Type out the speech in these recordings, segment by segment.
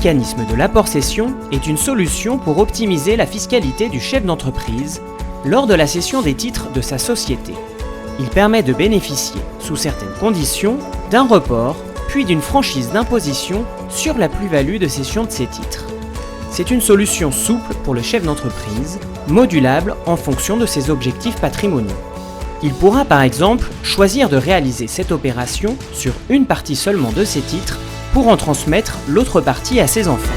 mécanisme de l'apport-cession est une solution pour optimiser la fiscalité du chef d'entreprise lors de la cession des titres de sa société. Il permet de bénéficier, sous certaines conditions, d'un report, puis d'une franchise d'imposition sur la plus-value de cession de ces titres. C'est une solution souple pour le chef d'entreprise, modulable en fonction de ses objectifs patrimoniaux. Il pourra par exemple choisir de réaliser cette opération sur une partie seulement de ses titres pour en transmettre l'autre partie à ses enfants.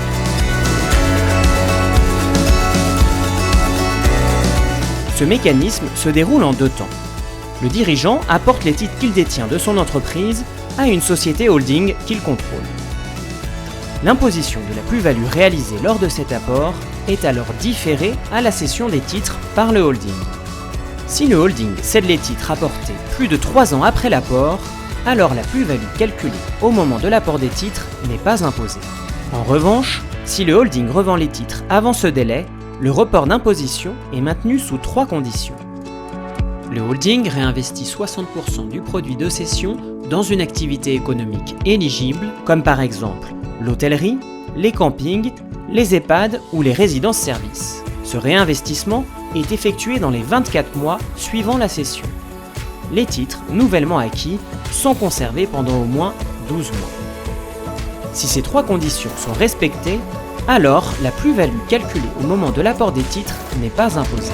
Ce mécanisme se déroule en 2 temps. Le dirigeant apporte les titres qu'il détient de son entreprise à une société holding qu'il contrôle. L'imposition de la plus-value réalisée lors de cet apport est alors différée à la cession des titres par le holding. Si le holding cède les titres apportés plus de 3 ans après l'apport, alors la plus-value calculée au moment de l'apport des titres n'est pas imposée. En revanche, si le holding revend les titres avant ce délai, le report d'imposition est maintenu sous 3 conditions. Le holding réinvestit 60% du produit de cession dans une activité économique éligible, comme par exemple l'hôtellerie, les campings, les EHPAD ou les résidences-services. Ce réinvestissement est effectué dans les 24 mois suivant la cession. Les titres nouvellement acquis sont conservés pendant au moins 12 mois. Si ces 3 conditions sont respectées, alors la plus-value calculée au moment de l'apport des titres n'est pas imposée.